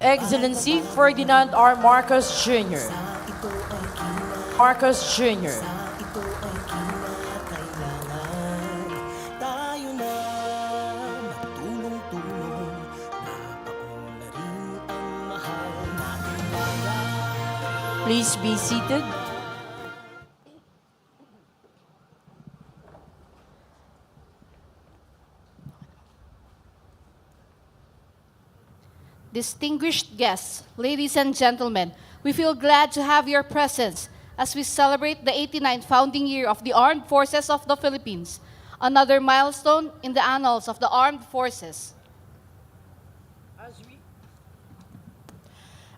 Excellency Ferdinand R. Marcos Jr. Marcos Jr. Tayo na magtulong-tulong, napaon na rin ang mahal nating bayan. Please be seated. Distinguished guests, ladies and gentlemen, we feel glad to have your presence as we celebrate the 89th founding year of the Armed Forces of the Philippines, another milestone in the annals of the armed forces.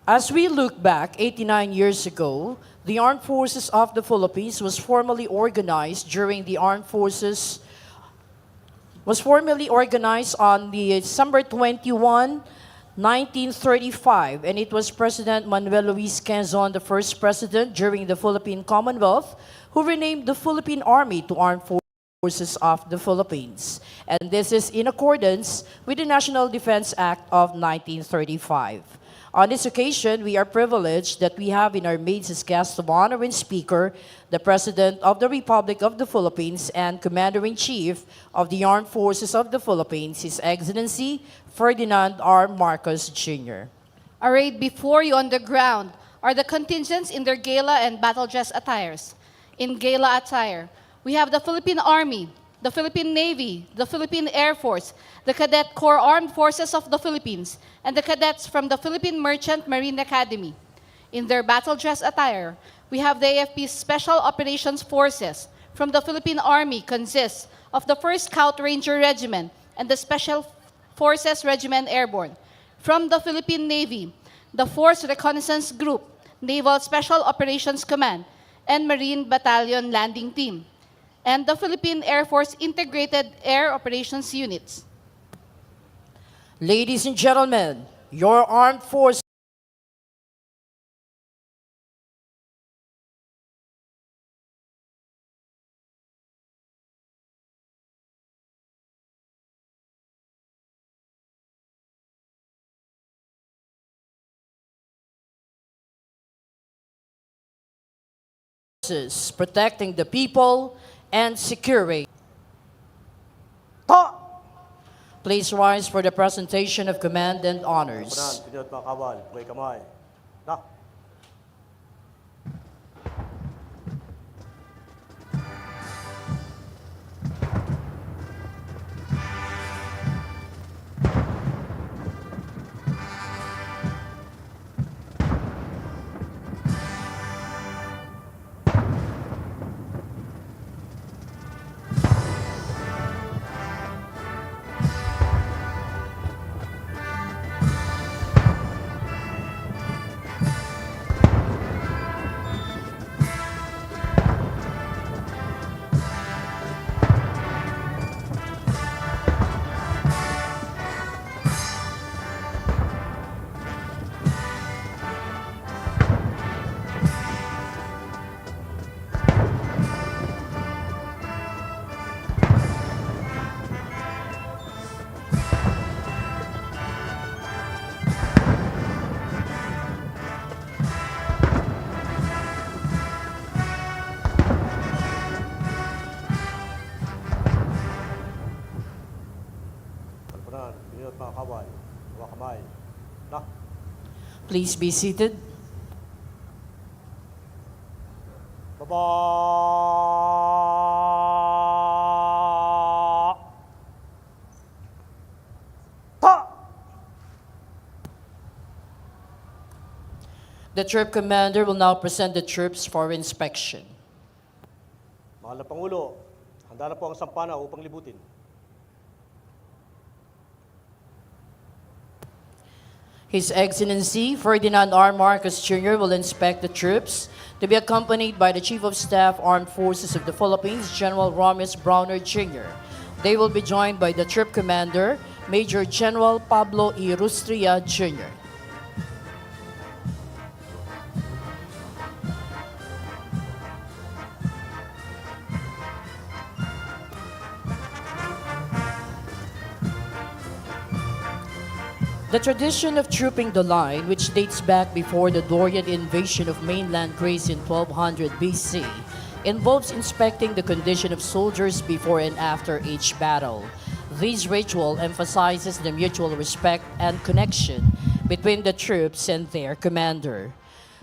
As we look back 89 years ago, the Armed Forces of the Philippines was formally organized on the December 21, 1935, and it was President Manuel Luis Quezon, the first president during the Philippine Commonwealth, who renamed the Philippine Army to Armed Forces of the Philippines. And this is in accordance with the National Defense Act of 1935. On this occasion, we are privileged that we have in our midst as guest of honor and speaker, the President of the Republic of the Philippines and Commander-in-Chief of the Armed Forces of the Philippines, His Excellency Ferdinand R. Marcos Jr. Arrayed before you on the ground are the contingents in their gala and battle dress attires. In gala attire, we have the Philippine Army, the Philippine Navy, the Philippine Air Force, the Cadet Corps Armed Forces of the Philippines, and the cadets from the Philippine Merchant Marine Academy. In their battle dress attire, we have the AFP's Special Operations Forces from the Philippine Army consists of the 1st Scout Ranger Regiment and the Special Forces Regiment Airborne. From the Philippine Navy, the 4th Reconnaissance Group, Naval Special Operations Command, and Marine Battalion Landing Team, and the Philippine Air Force Integrated Air Operations Units. Ladies and gentlemen, your armed forces protecting the people and securing. Please rise for the presentation of command and honors. Pinot mga kawal, buhay kamay. Na. Pinot mga kawal, buhay kamay. Na. Please be seated. Baba. Ta. The troop commander will now present the troops for inspection. Mahal na Pangulo, handa na po ang sampana upang libutin. His Excellency Ferdinand R. Marcos Jr. will inspect the troops to be accompanied by the Chief of Staff, Armed Forces of the Philippines, General Romes Browner Jr. They will be joined by the Troop Commander, Major General Pablo E. Rustria Jr. The tradition of trooping the line, which dates back before the Dorian invasion of mainland Greece in 1200 BC, involves inspecting the condition of soldiers before and after each battle. This ritual emphasizes the mutual respect and connection between the troops and their commander.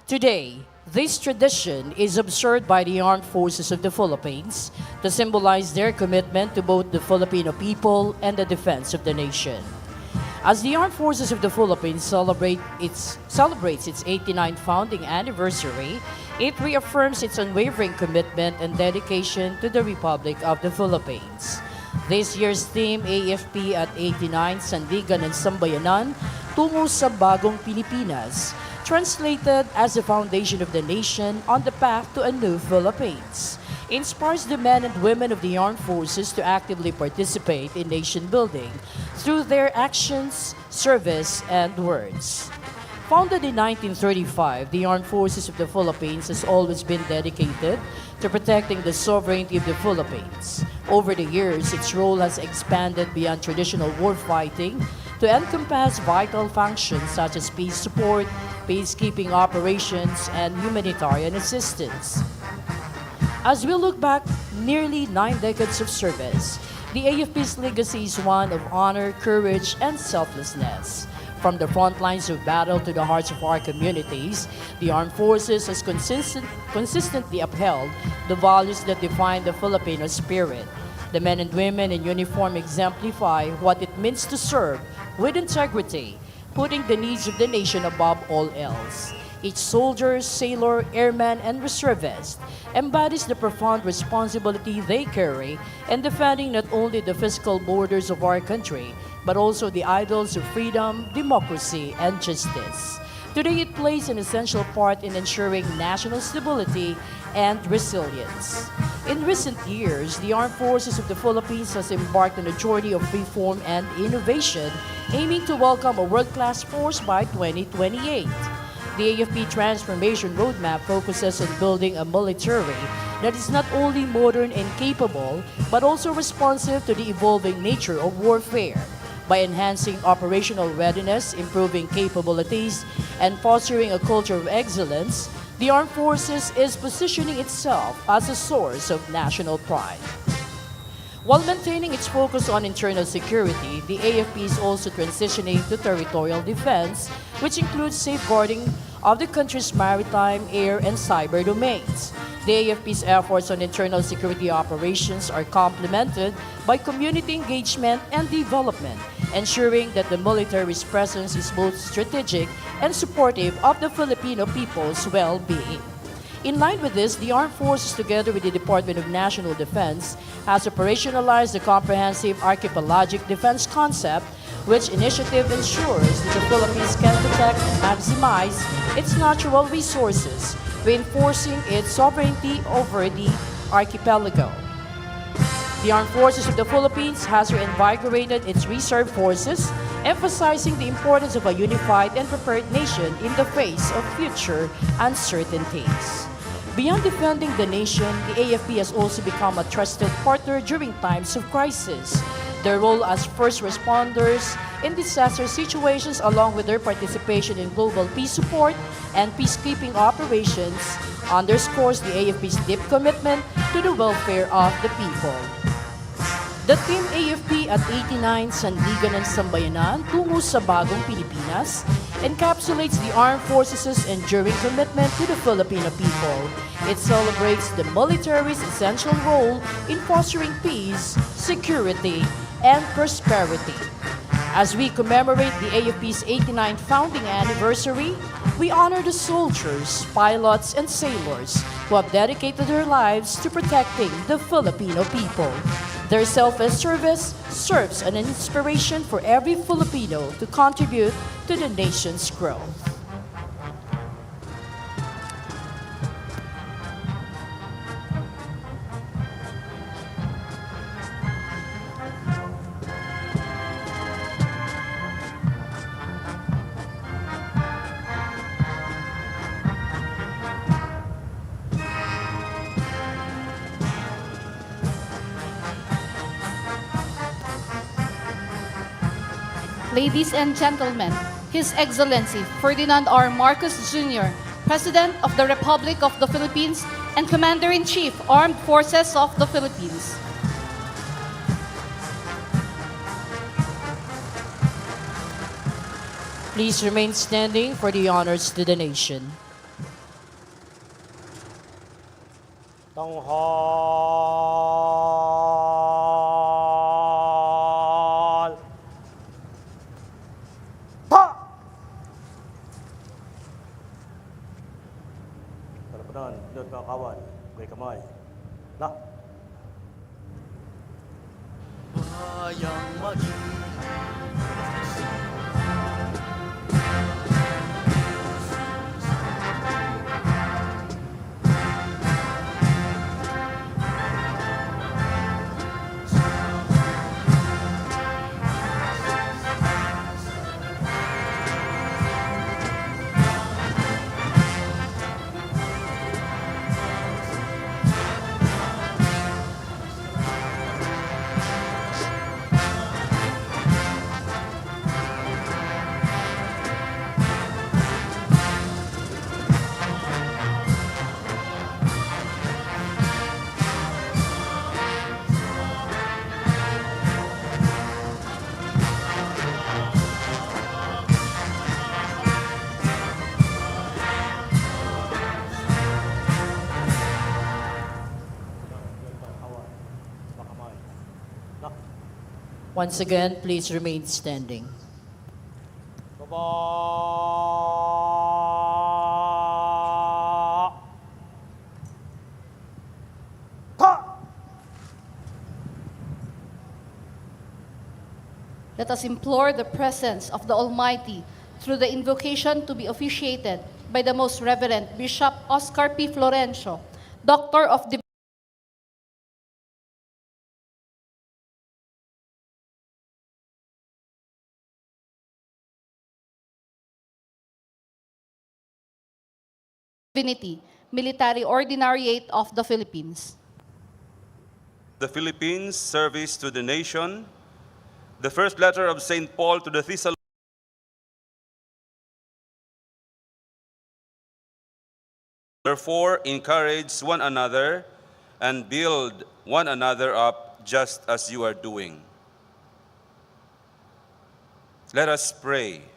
Today, this tradition is observed by the armed forces of the Philippines to symbolize their commitment to both the Filipino people and the defense of the nation. As the Armed Forces of the Philippines celebrates its 89th founding anniversary, it reaffirms its unwavering commitment and dedication to the Republic of the Philippines. This year's theme, AFP at 89, Sandigan and Sambayanan, Tungo sa Bagong Pilipinas, translated as the foundation of the nation on the path to a new Philippines, inspires the men and women of the armed forces to actively participate in nation building through their actions, service, and words. Founded in 1935, the Armed Forces of the Philippines has always been dedicated to protecting the sovereignty of the Philippines. Over the years, its role has expanded beyond traditional warfighting to encompass vital functions such as peace support, peacekeeping operations, and humanitarian assistance. As we look back nearly 9 decades of service, the AFP's legacy is one of honor, courage, and selflessness. From the front lines of battle to the hearts of our communities, the Armed Forces has consistently upheld the values that define the Filipino spirit. The men and women in uniform exemplify what it means to serve with integrity, putting the needs of the nation above all else. Each soldier, sailor, airman, and reservist embodies the profound responsibility they carry in defending not only the physical borders of our country, but also the ideals of freedom, democracy, and justice. Today, it plays an essential part in ensuring national stability and resilience. In recent years, the Armed Forces of the Philippines has embarked on a journey of reform and innovation, aiming to welcome a world-class force by 2028. The AFP Transformation Roadmap focuses on building a military that is not only modern and capable, but also responsive to the evolving nature of warfare. By enhancing operational readiness, improving capabilities, and fostering a culture of excellence, the Armed Forces is positioning itself as a source of national pride. While maintaining its focus on internal security, the AFP is also transitioning to territorial defense, which includes safeguarding of the country's maritime, air, and cyber domains. The AFP's efforts on internal security operations are complemented by community engagement and development, ensuring that the military's presence is both strategic and supportive of the Filipino people's well-being. In line with this, the Armed Forces, together with the Department of National Defense, has operationalized the comprehensive archipelagic defense concept, which initiative ensures that the Philippines can protect and maximize its natural resources, reinforcing its sovereignty over the archipelago. The Armed Forces of the Philippines has reinvigorated its reserve forces, emphasizing the importance of a unified and prepared nation in the face of future uncertainties. Beyond defending the nation, the AFP has also become a trusted partner during times of crisis. Their role as first responders in disaster situations, along with their participation in global peace support and peacekeeping operations, underscores the AFP's deep commitment to the welfare of the people. The Team AFP at 89 Sandigan and Sambayanan, Tungo sa Bagong Pilipinas, encapsulates the Armed Forces' enduring commitment to the Filipino people. It celebrates the military's essential role in fostering peace, security, and prosperity. As we commemorate the AFP's 89th founding anniversary, we honor the soldiers, pilots, and sailors who have dedicated their lives to protecting the Filipino people. Their selfless service serves as an inspiration for every Filipino to contribute to the nation's growth. ladies and gentlemen, His Excellency Ferdinand R. Marcos Jr., President of the Republic of the Philippines and Commander-in-Chief, Armed Forces of the Philippines. Please remain standing for the honors to the nation. Tanghal! Ta! Kalapanan, pinod mga kawan, kay kamay. Na! Bayang maging Once again, please remain standing. Baba! Ta! Let us implore the presence of the Almighty through the invocation to be officiated by the Most Reverend Bishop Oscar P. Florencio, Doctor of Divinity, Military Ordinariate of the Philippines. The Philippines, service to the nation. The first letter of St. Paul to the Thessalonians. Therefore, encourage one another and build one another up just as you are doing. Let us pray.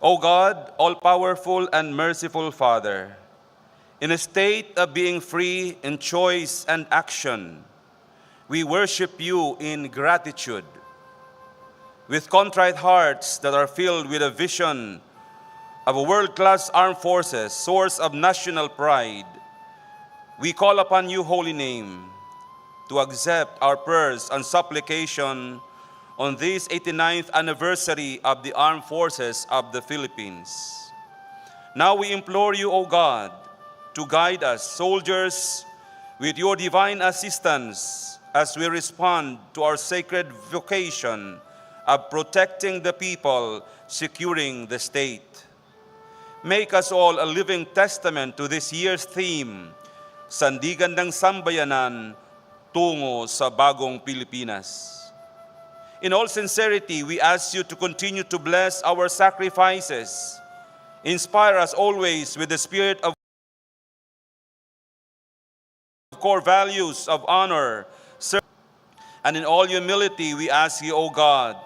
O God, all-powerful and merciful Father, in a state of being free in choice and action, we worship you in gratitude. With contrite hearts that are filled with a vision of a world-class armed forces, source of national pride, we call upon you, holy name, to accept our prayers and supplication on this 89th anniversary of the Armed Forces of the Philippines. Now we implore you, O God, to guide us, soldiers, with your divine assistance as we respond to our sacred vocation of protecting the people, securing the state. Make us all a living testament to this year's theme, Sandigan ng Sambayanan, tungo sa bagong Pilipinas. In all sincerity, we ask you to continue to bless our sacrifices. Inspire us always with the spirit of core values of honor. And in all humility, we ask you, O God,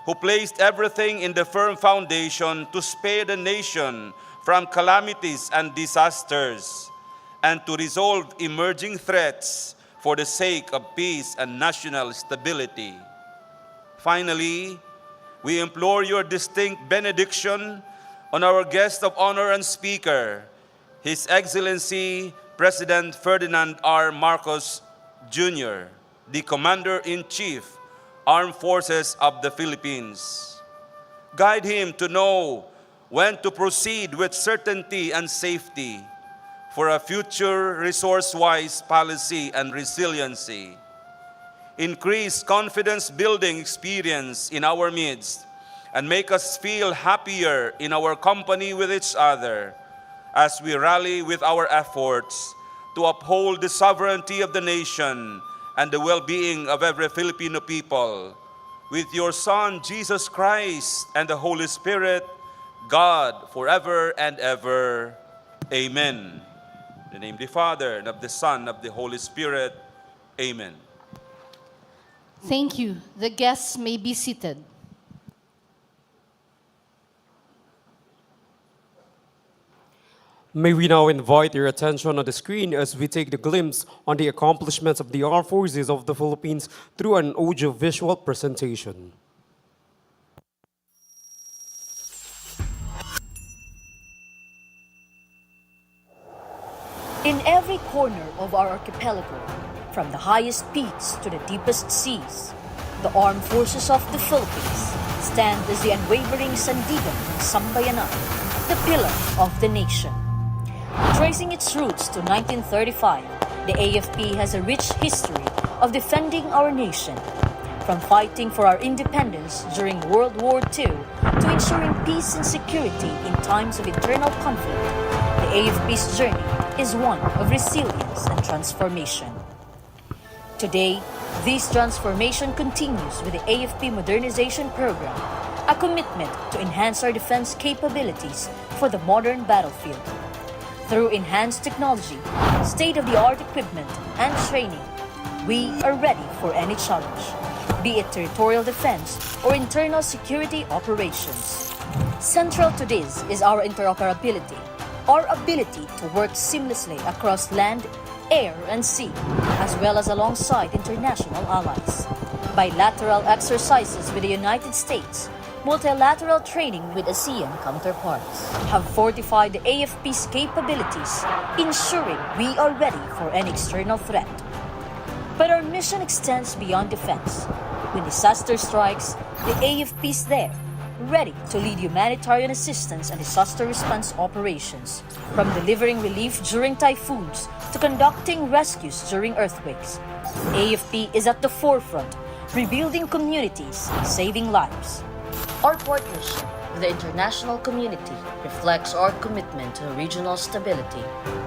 who placed everything in the firm foundation to spare the nation from calamities and disasters, and to resolve emerging threats for the sake of peace and national stability. Finally, we implore your distinct benediction on our guest of honor and speaker, His Excellency President Ferdinand R. Marcos Jr., the Commander-in-Chief, Armed Forces of the Philippines. Guide him to know when to proceed with certainty and safety for a future resource-wise policy and resiliency. Increase confidence-building experience in our midst and make us feel happier in our company with each other as we rally with our efforts to uphold the sovereignty of the nation and the well-being of every Filipino people. with your Son, Jesus Christ, and the Holy Spirit, God, forever and ever. Amen. In the name of the Father, and of the Son, and of the Holy Spirit. Amen. Thank you. The guests may be seated. May we now invite your attention on the screen as we take the glimpse on the accomplishments of the Armed Forces of the Philippines through an audiovisual presentation. In every corner of our archipelago, from the highest peaks to the deepest seas, the armed forces of the Philippines stand as the unwavering sandigan ng sambayanan, the pillar of the nation. Tracing its roots to 1935, the AFP has a rich history of defending our nation. From fighting for our independence during World War II to ensuring peace and security in times of internal conflict, the AFP's journey is one of resilience and transformation. Today, this transformation continues with the AFP Modernization Program, a commitment to enhance our defense capabilities for the modern battlefield. Through enhanced technology, state-of-the-art equipment, and training, we are ready for any challenge, be it territorial defense or internal security operations. Central to this is our interoperability, our ability to work seamlessly across land, air, and sea, as well as alongside international allies. Bilateral exercises with the United States, multilateral training with ASEAN counterparts have fortified the AFP's capabilities, ensuring we are ready for any external threat. But our mission extends beyond defense. When disaster strikes, the AFP is there, ready to lead humanitarian assistance and disaster response operations, from delivering relief during typhoons to conducting rescues during earthquakes. AFP is at the forefront, rebuilding communities, saving lives. Our partnership with the international community reflects our commitment to regional stability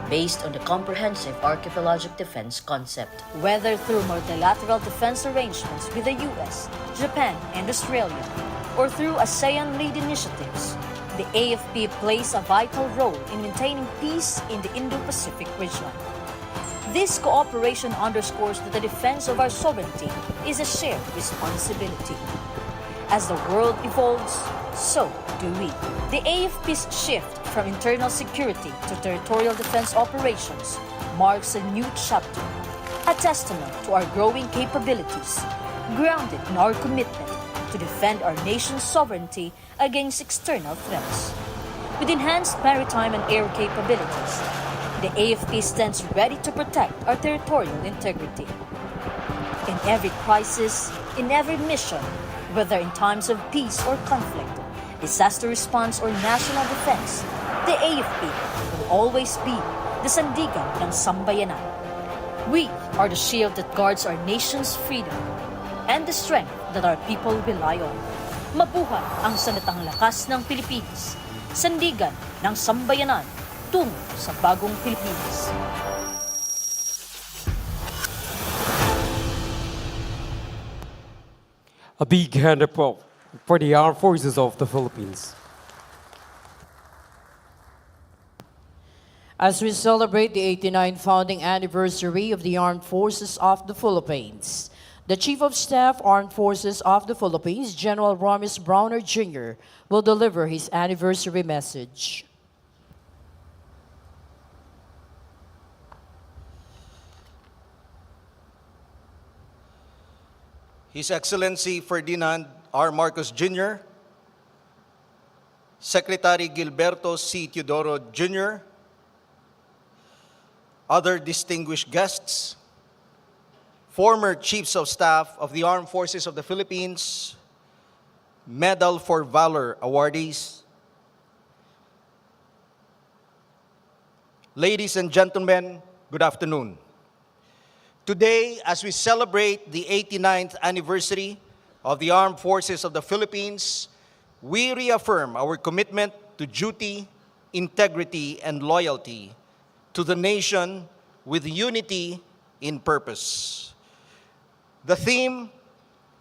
based on the comprehensive archipelagic defense concept. Whether through multilateral defense arrangements with the US, Japan, and Australia, or through ASEAN-led initiatives, the AFP plays a vital role in maintaining peace in the Indo-Pacific region. This cooperation underscores that the defense of our sovereignty is a shared responsibility. As the world evolves, so do we. The AFP's shift from internal security to territorial defense operations marks a new chapter, a testament to our growing capabilities, grounded in our commitment to defend our nation's sovereignty against external threats. With enhanced maritime and air capabilities, the AFP stands ready to protect our territorial integrity. In every crisis, in every mission, whether in times of peace or conflict, disaster response or national defense, the AFP will always be the sandigan ng sambayanan. We are the shield that guards our nation's freedom and the strength that our people rely on. Mabuhay ang sandatang lakas ng Pilipinas, sandigan ng sambayanan, tungo sa bagong Pilipinas. A big hand of applause for the Armed Forces of the Philippines. As we celebrate the 89th founding anniversary of the Armed Forces of the Philippines, the Chief of Staff, Armed Forces of the Philippines, General Romis Browner Jr., will deliver his anniversary message. His Excellency Ferdinand R. Marcos Jr., Secretary Gilberto C. Teodoro Jr., other distinguished guests, former Chiefs of Staff of the Armed Forces of the Philippines, Medal for Valor awardees, ladies and gentlemen, good afternoon. Today, as we celebrate the 89th anniversary of the Armed Forces of the Philippines, we reaffirm our commitment to duty, integrity, and loyalty to the nation with unity in purpose. The theme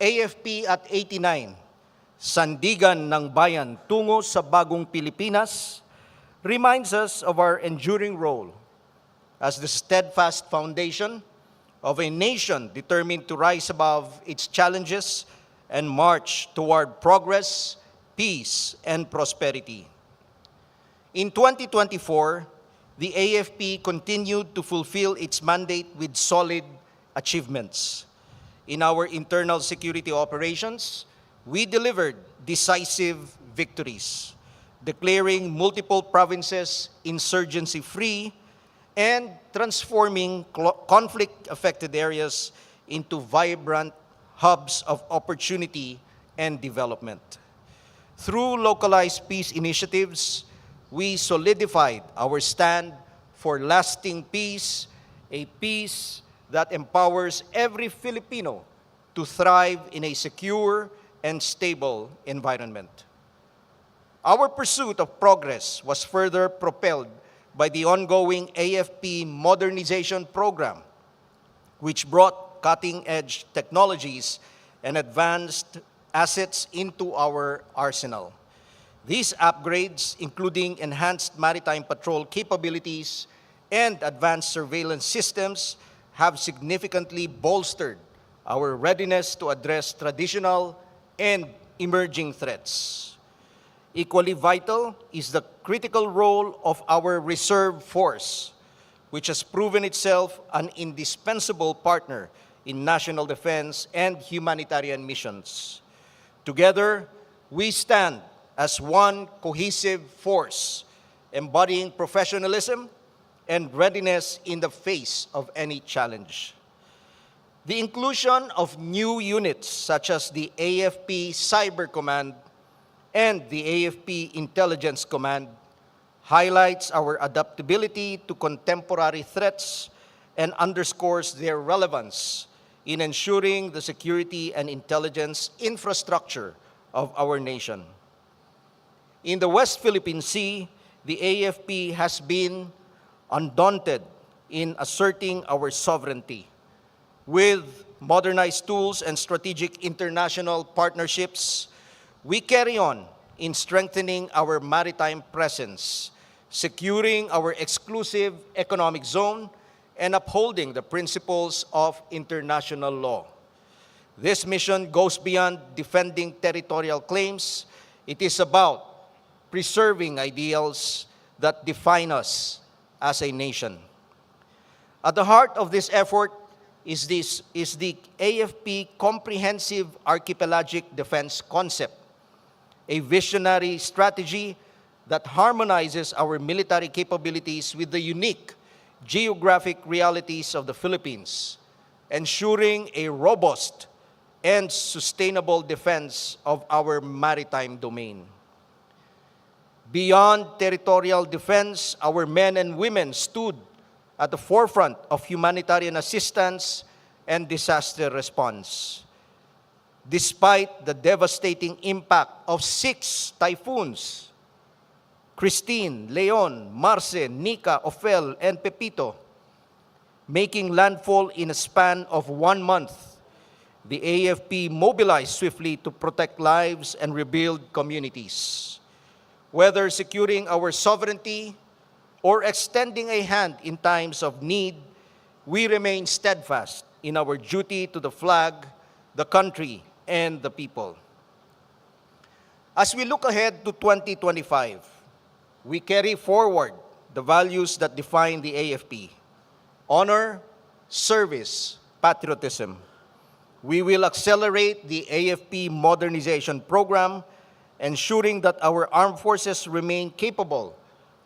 AFP at 89, Sandigan ng Bayan tungo sa bagong Pilipinas, reminds us of our enduring role as the steadfast foundation of a nation determined to rise above its challenges and march toward progress, peace, and prosperity. In 2024, the AFP continued to fulfill its mandate with solid achievements. In our internal security operations, we delivered decisive victories, declaring multiple provinces insurgency-free and transforming conflict-affected areas into vibrant hubs of opportunity and development. Through localized peace initiatives, we solidified our stand for lasting peace, a peace that empowers every Filipino to thrive in a secure and stable environment. Our pursuit of progress was further propelled by the ongoing AFP modernization program, which brought cutting-edge technologies and advanced assets into our arsenal. These upgrades, including enhanced maritime patrol capabilities and advanced surveillance systems, have significantly bolstered our readiness to address traditional and emerging threats. Equally vital is the critical role of our reserve force, which has proven itself an indispensable partner in national defense and humanitarian missions. Together, we stand as one cohesive force, embodying professionalism and readiness in the face of any challenge. The inclusion of new units such as the AFP Cyber Command and the AFP Intelligence Command highlights our adaptability to contemporary threats and underscores their relevance in ensuring the security and intelligence infrastructure of our nation. In the West Philippine Sea, the AFP has been undaunted in asserting our sovereignty. With modernized tools and strategic international partnerships, we carry on in strengthening our maritime presence, securing our exclusive economic zone, and upholding the principles of international law. This mission goes beyond defending territorial claims. It is about preserving ideals that define us as a nation. At the heart of this effort is the AFP Comprehensive Archipelagic Defense Concept, a visionary strategy that harmonizes our military capabilities with the unique geographic realities of the Philippines, ensuring a robust and sustainable defense of our maritime domain. Beyond territorial defense, our men and women stood at the forefront of humanitarian assistance and disaster response. Despite the devastating impact of 6 typhoons, Christine, Leon, Marce, Nika, Ophel, and Pepito, making landfall in a span of 1 month, the AFP mobilized swiftly to protect lives and rebuild communities. Whether securing our sovereignty or extending a hand in times of need, we remain steadfast in our duty to the flag, the country, and the people. As we look ahead to 2025, we carry forward the values that define the AFP: honor, service, patriotism. We will accelerate the AFP modernization program, ensuring that our armed forces remain capable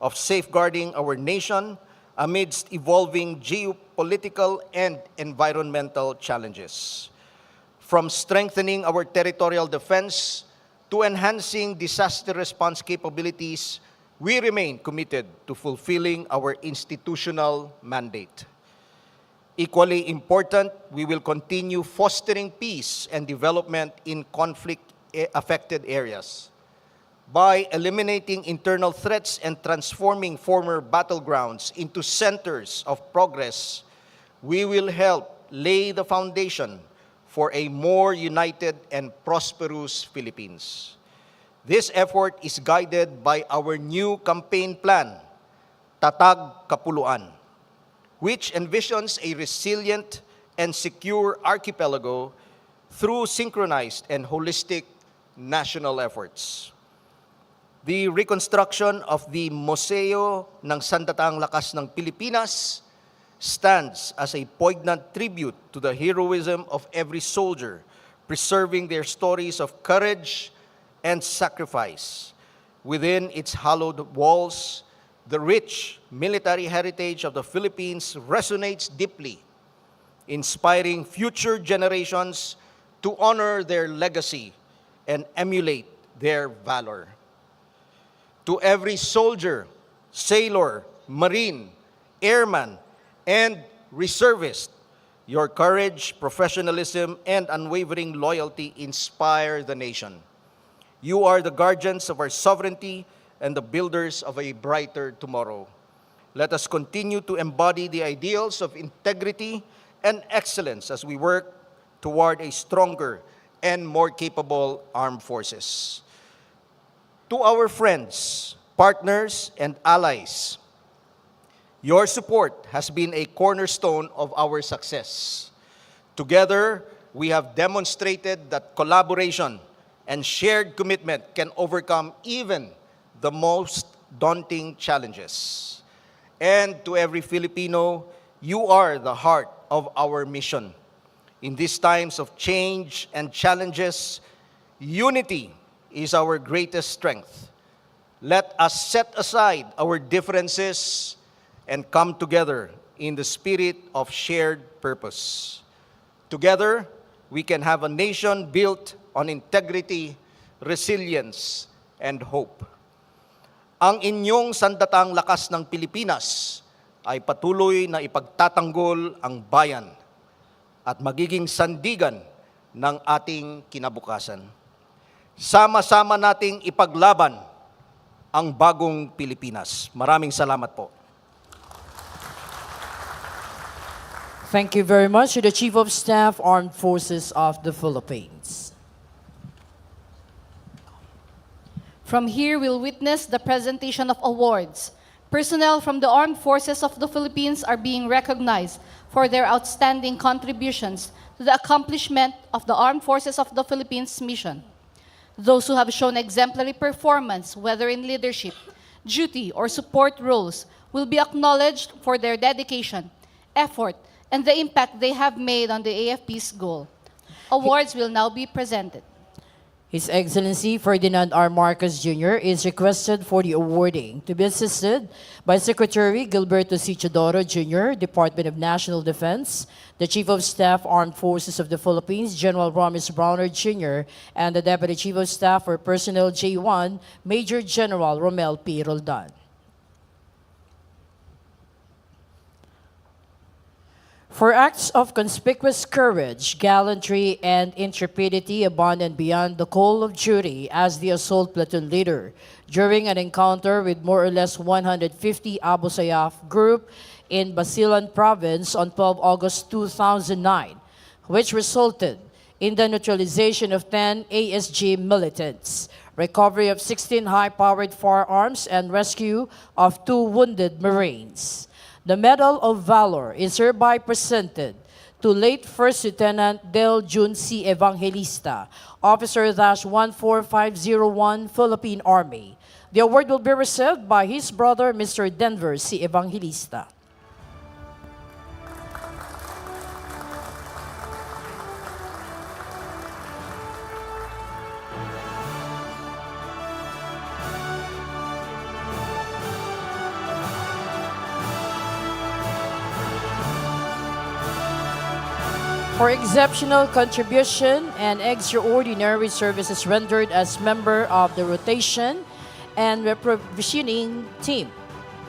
of safeguarding our nation amidst evolving geopolitical and environmental challenges. From strengthening our territorial defense to enhancing disaster response capabilities, we remain committed to fulfilling our institutional mandate. Equally important, we will continue fostering peace and development in conflict-affected areas. By eliminating internal threats and transforming former battlegrounds into centers of progress, we will help lay the foundation for a more united and prosperous Philippines. This effort is guided by our new campaign plan, Tatag Kapuluan, which envisions a resilient and secure archipelago through synchronized and holistic national efforts. The reconstruction of the Museo ng Sandatang Lakas ng Pilipinas stands as a poignant tribute to the heroism of every soldier, preserving their stories of courage and sacrifice. Within its hallowed walls, the rich military heritage of the Philippines resonates deeply, inspiring future generations to honor their legacy and emulate their valor. To every soldier, sailor, marine, airman, and reservist, your courage, professionalism, and unwavering loyalty inspire the nation. You are the guardians of our sovereignty and the builders of a brighter tomorrow. Let us continue to embody the ideals of integrity and excellence as we work toward a stronger and more capable armed forces. To our friends, partners, and allies, your support has been a cornerstone of our success. Together, we have demonstrated that collaboration and shared commitment can overcome even the most daunting challenges. And to every Filipino, you are the heart of our mission. In these times of change and challenges, unity is our greatest strength. Let us set aside our differences and come together in the spirit of shared purpose. Together, we can have a nation built on integrity, resilience, and hope. Ang inyong sandatang lakas ng Pilipinas ay patuloy na ipagtatanggol ang bayan at magiging sandigan ng ating kinabukasan. Sama-sama nating ipaglaban ang bagong Pilipinas. Maraming salamat po. Thank you very much to the Chief of Staff, Armed Forces of the Philippines. From here, we'll witness the presentation of awards. Personnel from the Armed Forces of the Philippines are being recognized for their outstanding contributions to the accomplishment of the Armed Forces of the Philippines mission. Those who have shown exemplary performance, whether in leadership, duty, or support roles, will be acknowledged for their dedication, effort, and the impact they have made on the AFP's goal. Awards will now be presented. His Excellency Ferdinand R. Marcos Jr. is requested for the awarding to be assisted by Secretary Gilberto C. Chodoro Jr., Department of National Defense, the Chief of Staff, Armed Forces of the Philippines, General Romis Browner Jr., and the Deputy Chief of Staff for Personnel J1, Major General Romel P. Roldan. For acts of conspicuous courage, gallantry, and intrepidity above and beyond the call of duty as the assault platoon leader during an encounter with more or less 150 Abu Sayyaf group in Basilan province on 12 August 2009, which resulted in the neutralization of 10 ASG militants, recovery of 16 high-powered firearms, and rescue of 2 wounded Marines. The Medal of Valor is hereby presented to late First Lieutenant Del Jun C. Evangelista, Officer-14501, Philippine Army. The award will be received by his brother, Mr. Denver C. Evangelista. For exceptional contribution and extraordinary services rendered as member of the rotation and reprovisioning team,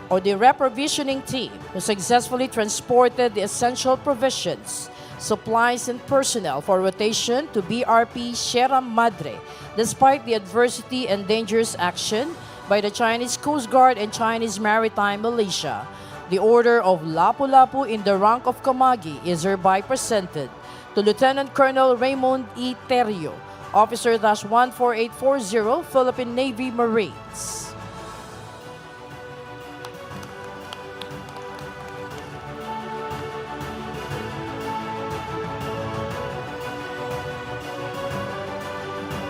or the reprovisioning team, who successfully transported the essential provisions, supplies, and personnel for rotation to BRP Sierra Madre, despite the adversity and dangerous action by the Chinese Coast Guard and Chinese Maritime Militia. The Order of Lapu-Lapu in the rank of Kamagi is hereby presented to Lieutenant Colonel Raymond E. Terrio, Officer-14840, Philippine Navy Marines.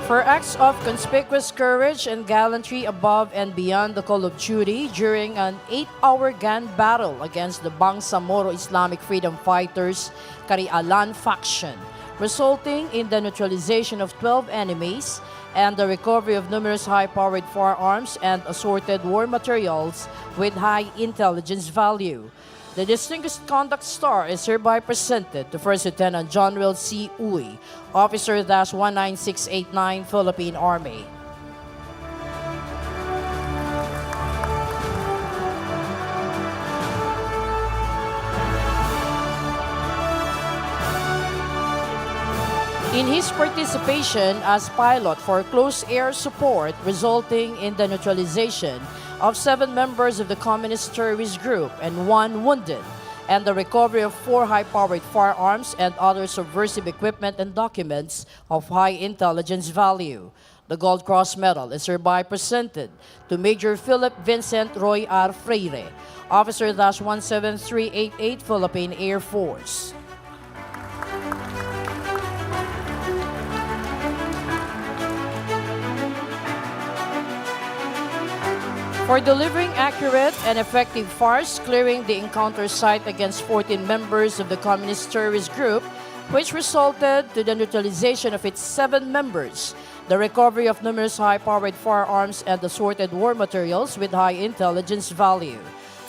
For acts of conspicuous courage and gallantry above and beyond the call of duty during an 8-hour gun battle against the Bangsamoro Islamic Freedom Fighters Karialan faction, resulting in the neutralization of 12 enemies and the recovery of numerous high-powered firearms and assorted war materials with high intelligence value. The Distinguished Conduct Star is hereby presented to First Lieutenant John Will C. Uy, Officer-19689, Philippine Army. In his participation as pilot for close air support resulting in the neutralization of 7 members of the Communist terrorist group and 1 wounded, and the recovery of 4 high-powered firearms and other subversive equipment and documents of high intelligence value. The Gold Cross Medal is hereby presented to Major Philip Vincent Roy R. Freire, Officer-17388, Philippine Air Force. For delivering accurate and effective fires, clearing the encounter site against 14 members of the Communist terrorist group, which resulted to the neutralization of its 7 members, the recovery of numerous high-powered firearms and assorted war materials with high intelligence value.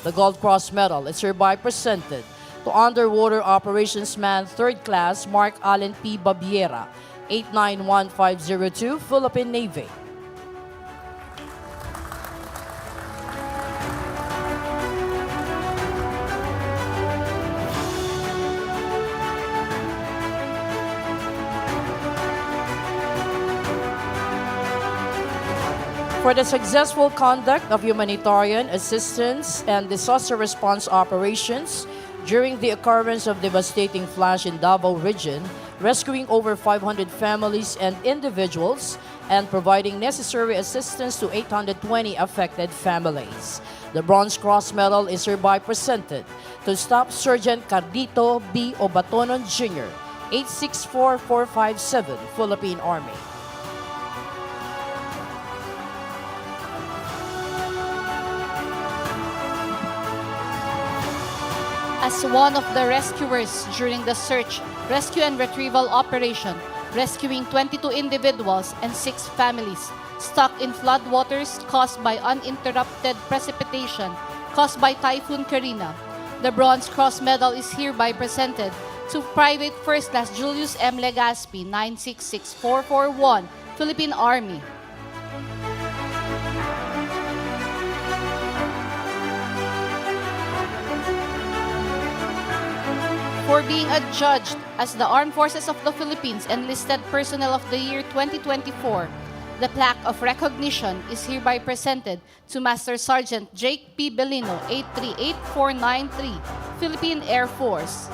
The Gold Cross Medal is hereby presented to Underwater Operations Man 3rd Class Mark Allen P. Babiera, 891502, Philippine Navy. For the successful conduct of humanitarian assistance and disaster response operations during the occurrence of devastating flash in Davao region, rescuing over 500 families and individuals, and providing necessary assistance to 820 affected families. The Bronze Cross Medal is hereby presented to Staff Sergeant Cardito B. Obatonon Jr., 864457, Philippine Army. As one of the rescuers during the search, rescue and retrieval operation, rescuing 22 individuals and 6 families stuck in floodwaters caused by uninterrupted precipitation caused by Typhoon Karina. The Bronze Cross Medal is hereby presented to Private First Class Julius M. Legaspi, 966441, Philippine Army. For being adjudged as the Armed Forces of the Philippines Enlisted Personnel of the Year 2024, the plaque of recognition is hereby presented to Master Sergeant Jake P. Belino, 838493, Philippine Air Force.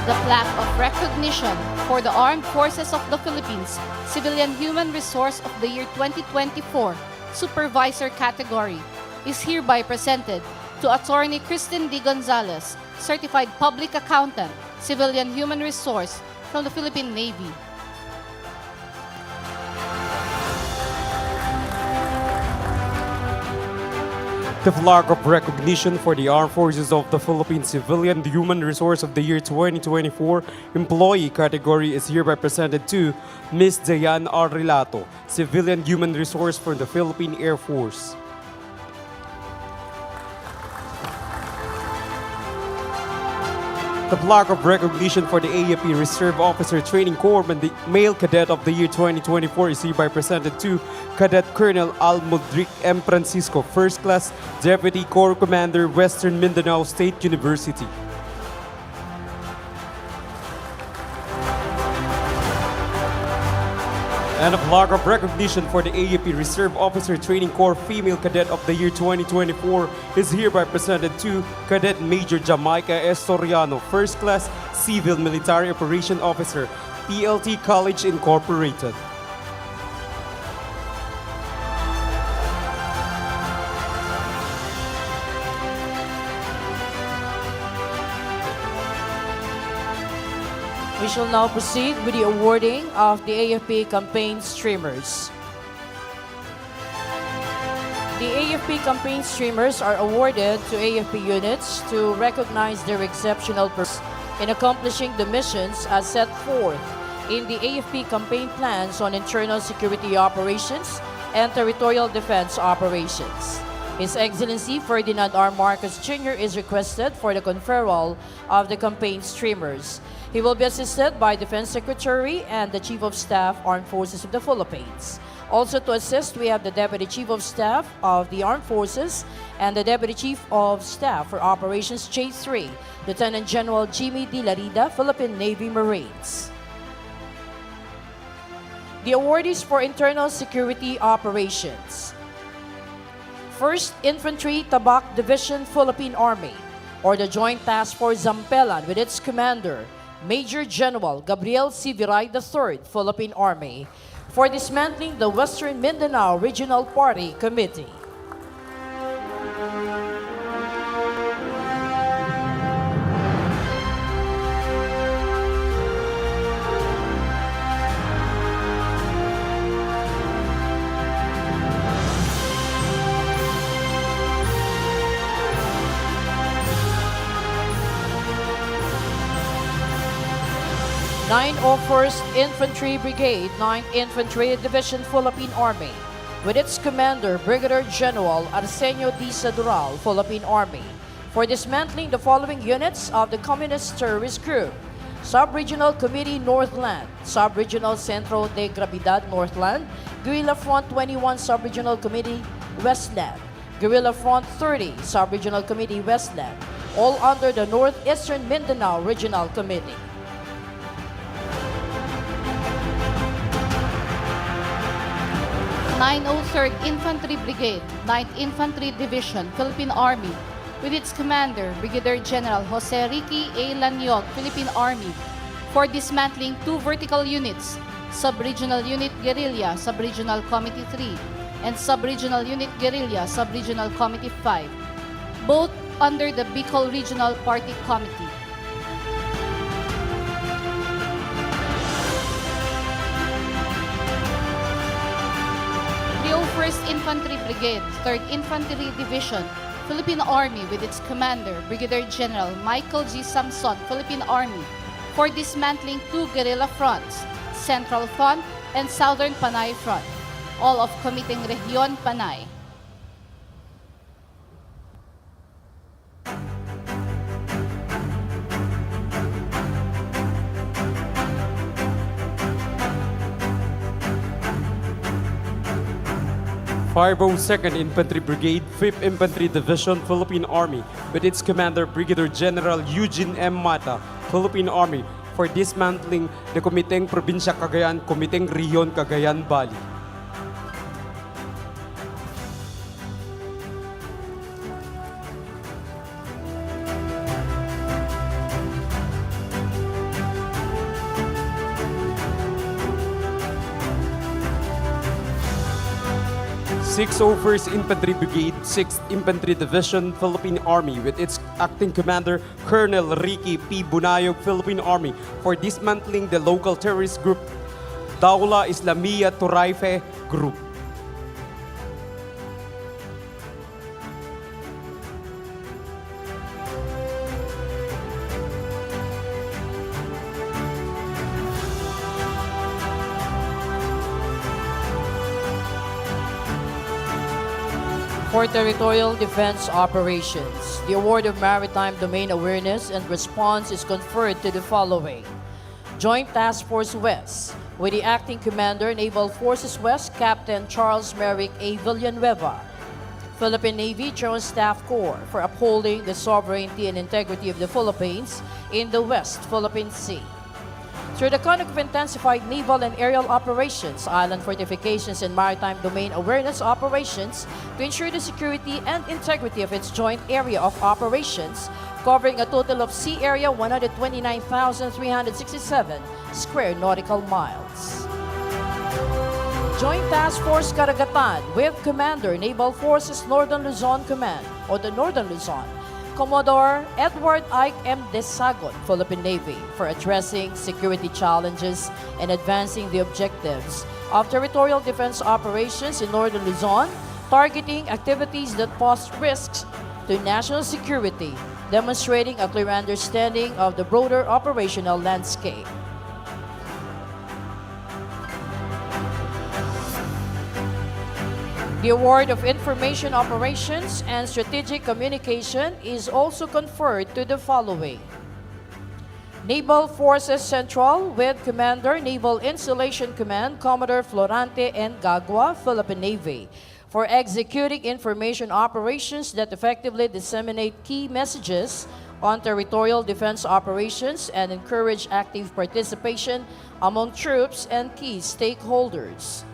The plaque of recognition for the Armed Forces of the Philippines Civilian Human Resource of the Year 2024, Supervisor category, is hereby presented to Attorney Christine D. Gonzalez, Certified Public Accountant, Civilian Human Resource from the Philippine Navy. The flag of recognition for the Armed Forces of the Philippines Civilian Human Resource of the Year 2024 Employee category is hereby presented to Ms. Dayan R. Relato, Civilian Human Resource for the Philippine Air Force. The flag of recognition for the AFP Reserve Officer Training Corps and the Male Cadet of the Year 2024 is hereby presented to Cadet Colonel Almudric M. Francisco, First Class Deputy Corps Commander, Western Mindanao State University. And a flag of recognition for the AFP Reserve Officer Training Corps Female Cadet of the Year 2024 is hereby presented to Cadet Major Jamaica S. Soriano, First Class Civil Military Operation Officer, PLT College Incorporated. We shall now proceed with the awarding of the AFP campaign streamers. The AFP campaign streamers are awarded to AFP units to recognize their exceptional performance in accomplishing the missions as set forth in the AFP campaign plans on internal security operations and territorial defense operations. His Excellency Ferdinand R. Marcos Jr. is requested for the conferral of the campaign streamers. He will be assisted by Defense Secretary and the Chief of Staff, Armed Forces of the Philippines. Also to assist, we have the Deputy Chief of Staff of the Armed Forces and the Deputy Chief of Staff for Operations J3, Lieutenant General Jimmy D. Larida, Philippine Navy Marines. The awardees for internal security operations. 1st Infantry Tabak Division, Philippine Army, or the Joint Task Force Zampelan with its commander, Major General Gabriel C. Viray III, Philippine Army, for dismantling the Western Mindanao Regional Party Committee. Nine of 1st Infantry Brigade, 9th Infantry Division, Philippine Army, with its commander, Brigadier General Arsenio D. Sadural, Philippine Army, for dismantling the following units of the Communist Terrorist Group: Sub-Regional Committee Northland, Sub-Regional Centro de Gravidad Northland, Guerrilla Front 21 Sub-Regional Committee Westland, Guerrilla Front 30 Sub-Regional Committee Westland, all under the Northeastern Mindanao Regional Committee. 903rd Infantry Brigade, 9th Infantry Division, Philippine Army, with its commander, Brigadier General Jose Ricky A. Lanyog, Philippine Army, for dismantling 2 vertical units, Sub-Regional Unit Guerrilla, Sub-Regional Committee 3, and Sub-Regional Unit Guerrilla, Sub-Regional Committee 5, both under the Bicol Regional Party Committee. 301st Infantry Brigade, 3rd Infantry Division, Philippine Army with its commander, Brigadier General Michael G. Samson, Philippine Army, for dismantling 2 guerrilla fronts, Central Front and Southern Panay Front, all of Committing Region Panay. Second Infantry Brigade, 5th Infantry Division, Philippine Army, with its commander, Brigadier General Eugene M. Mata, Philippine Army, for dismantling the Komiteng Probinsya Cagayan, Komiteng Region Cagayan Valley. Sixth 1st Infantry Brigade, 6th Infantry Division, Philippine Army, with its acting commander, Colonel Ricky P. Bunayog, Philippine Army, for dismantling the local terrorist group, Daula Islamiyah Turaife Group. For territorial defense operations, the award of Maritime Domain Awareness and Response is conferred to the following: Joint Task Force West, with the Acting Commander, Naval Forces West, Captain Charles Merrick A. Villanueva, Philippine Navy Joint Staff Corps, for upholding the sovereignty and integrity of the Philippines in the West Philippine Sea. through the conduct of intensified naval and aerial operations, island fortifications, and maritime domain awareness operations to ensure the security and integrity of its joint area of operations, covering a total of sea area 129,367 square nautical miles. Joint Task Force Karagatan with Commander Naval Forces Northern Luzon Command or the Northern Luzon, Commodore Edward Ike M. Desagon, Philippine Navy, for addressing security challenges and advancing the objectives of territorial defense operations in Northern Luzon, targeting activities that pose risks to national security, demonstrating a clear understanding of the broader operational landscape. The Award of Information Operations and Strategic Communication is also conferred to the following: Naval Forces Central with Commander Naval Installation Command Commodore Florante N. Gagua, Philippine Navy, for executing information operations that effectively disseminate key messages on territorial defense operations and encourage active participation among troops and key stakeholders.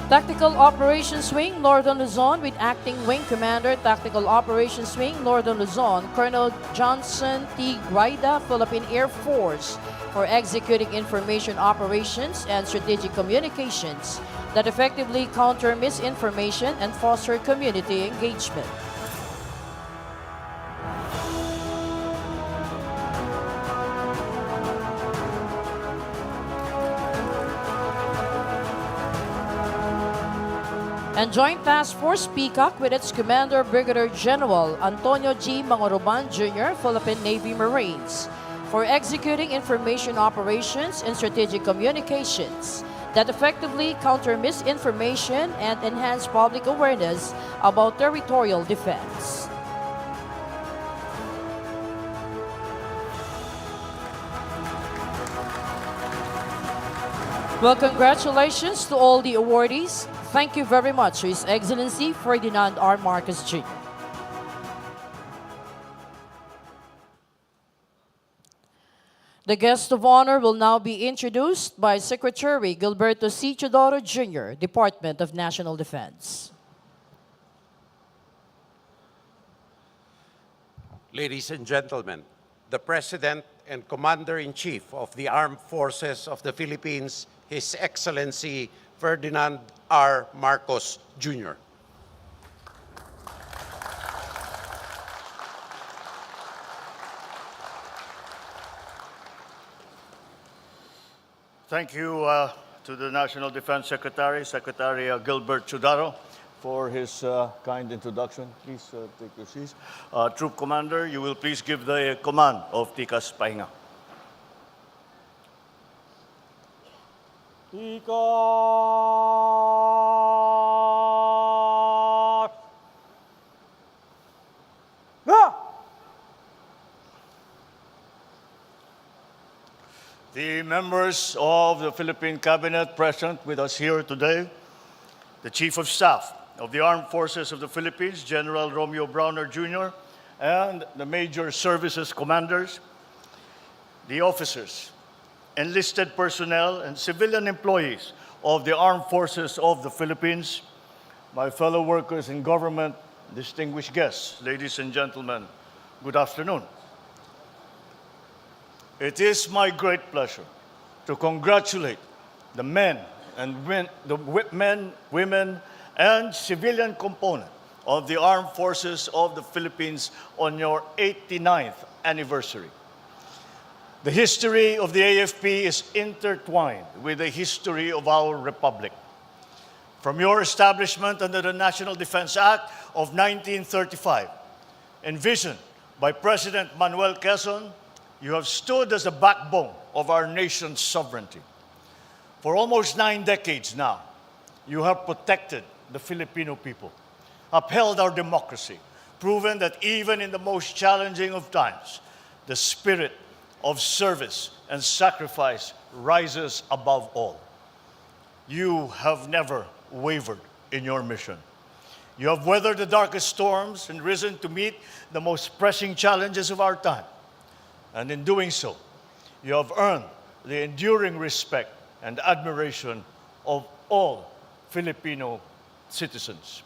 Tactical Operations Wing, Northern Luzon, with Acting Wing Commander, Tactical Operations Wing, Northern Luzon, Colonel Johnson T. Graida, Philippine Air Force, for executing information operations and strategic communications that effectively counter misinformation and foster community engagement. And Joint Task Force Peacock with its Commander Brigadier General Antonio G. Mangoroban Jr., Philippine Navy Marines, for executing information operations and strategic communications that effectively counter misinformation and enhance public awareness about territorial defense. Well, congratulations to all the awardees. Thank you very much to His Excellency Ferdinand R. Marcos Jr. The guest of honor will now be introduced by Secretary Gilberto C. Teodoro Jr., Department of National Defense. Ladies and gentlemen, the President and Commander-in-Chief of the Armed Forces of the Philippines, His Excellency Ferdinand R. Marcos, Jr. Thank you to the National Defense Secretary, Secretary Gilbert Teodoro, for his kind introduction. Please take your seats. Troop Commander, you will please give the command of Tikas Pahinga. Tikas! Ga! The members of the Philippine Cabinet present with us here today, the Chief of Staff of the Armed Forces of the Philippines, General Romeo Browner Jr., and the Major Services Commanders, the officers, enlisted personnel, and civilian employees of the Armed Forces of the Philippines, my fellow workers in government, distinguished guests, ladies and gentlemen, good afternoon. It is my great pleasure to congratulate the men, women, and civilian component of the Armed Forces of the Philippines on your 89th anniversary. The history of the AFP is intertwined with the history of our republic. From your establishment under the National Defense Act of 1935, envisioned by President Manuel Quezon, you have stood as the backbone of our nation's sovereignty. For almost 9 decades now, you have protected the Filipino people, upheld our democracy, proven that even in the most challenging of times, the spirit of service and sacrifice rises above all. You have never wavered in your mission. You have weathered the darkest storms and risen to meet the most pressing challenges of our time. And in doing so, you have earned the enduring respect and admiration of all Filipino citizens.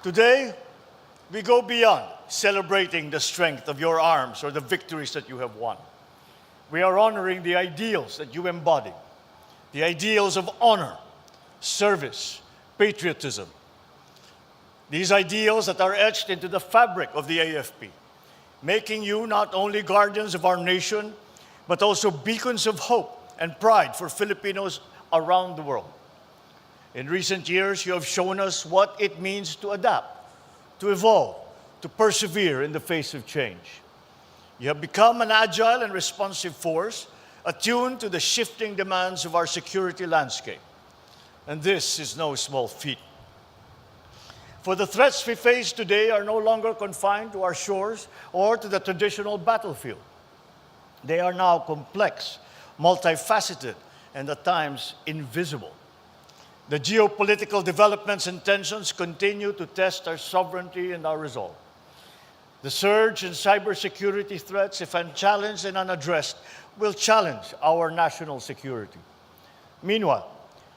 Today, we go beyond celebrating the strength of your arms or the victories that you have won. We are honoring the ideals that you embody, the ideals of honor, service, patriotism. These ideals that are etched into the fabric of the AFP, making you not only guardians of our nation, but also beacons of hope and pride for Filipinos around the world. In recent years, you have shown us what it means to adapt, to evolve, to persevere in the face of change. You have become an agile and responsive force, attuned to the shifting demands of our security landscape. And this is no small feat. For the threats we face today are no longer confined to our shores or to the traditional battlefield. They are now complex, multifaceted, and at times invisible. The geopolitical developments and tensions continue to test our sovereignty and our resolve. The surge in cybersecurity threats, if unchallenged and unaddressed, will challenge our national security. Meanwhile,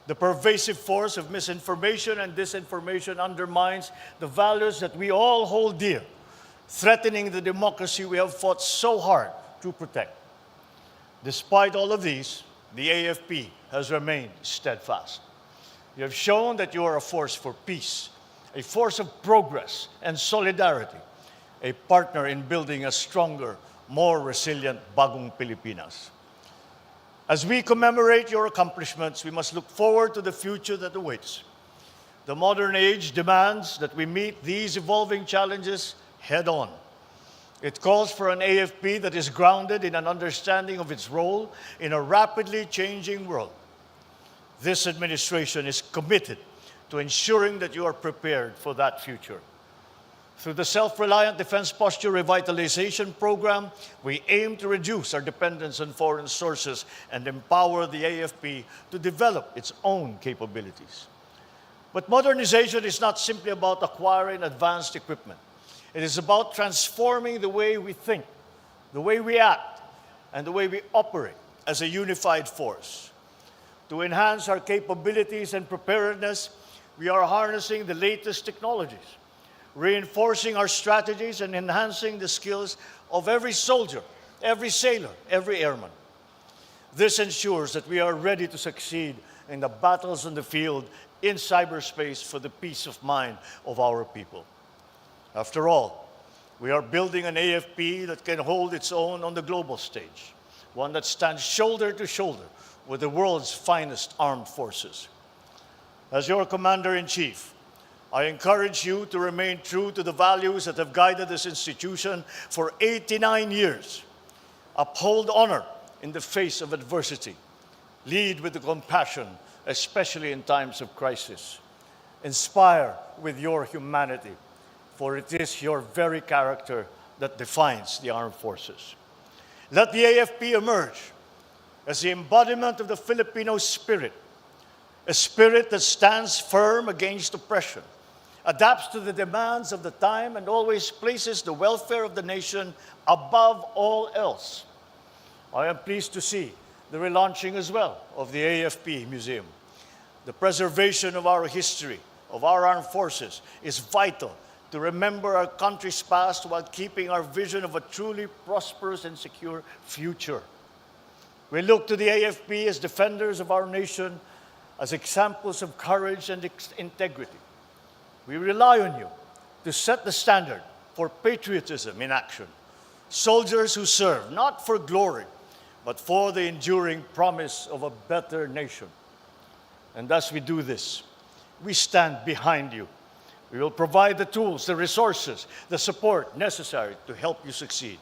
the pervasive force of misinformation and disinformation undermines the values that we all hold dear, threatening the democracy we have fought so hard to protect. Despite all of these, the AFP has remained steadfast. You have shown that you are a force for peace, a force of progress and solidarity, a partner in building a stronger, more resilient Bagong Pilipinas. As we commemorate your accomplishments, we must look forward to the future that awaits. The modern age demands that we meet these evolving challenges head on. It calls for an AFP that is grounded in an understanding of its role in a rapidly changing world. This administration is committed to ensuring that you are prepared for that future. Through the Self-Reliant Defense Posture Revitalization Program, we aim to reduce our dependence on foreign sources and empower the AFP to develop its own capabilities. But modernization is not simply about acquiring advanced equipment. It is about transforming the way we think, the way we act, and the way we operate as a unified force. To enhance our capabilities and preparedness, we are harnessing the latest technologies, reinforcing our strategies and enhancing the skills of every soldier, every sailor, every airman. This ensures that we are ready to succeed in the battles on the field, in cyberspace, for the peace of mind of our people. After all, we are building an AFP that can hold its own on the global stage, one that stands shoulder to shoulder with the world's finest armed forces. As your Commander-in-Chief, I encourage you to remain true to the values that have guided this institution for 89 years. Uphold honor in the face of adversity. Lead with compassion, especially in times of crisis. Inspire with your humanity, for it is your very character that defines the armed forces. Let the AFP emerge as the embodiment of the Filipino spirit, a spirit that stands firm against oppression, adapts to the demands of the time, and always places the welfare of the nation above all else. I am pleased to see the relaunching as well of the AFP Museum. The preservation of our history, of our armed forces, is vital to remember our country's past while keeping our vision of a truly prosperous and secure future. We look to the AFP as defenders of our nation, as examples of courage and integrity. We rely on you to set the standard for patriotism in action. Soldiers who serve not for glory, but for the enduring promise of a better nation. And as we do this, we stand behind you. We will provide the tools, the resources, the support necessary to help you succeed.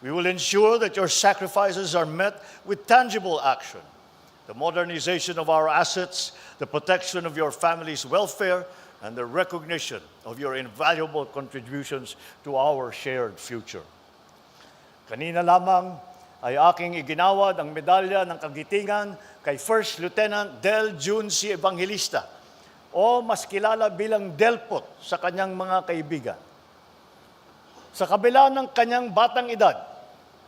We will ensure that your sacrifices are met with tangible action. The modernization of our assets, the protection of your family's welfare, and the recognition of your invaluable contributions to our shared future. Kanina lamang, ay aking iginawad ang medalya ng kagitingan kay First Lieutenant Del Junsi Evangelista o mas kilala bilang Delpot sa kanyang mga kaibigan. Sa kabila ng kanyang batang edad,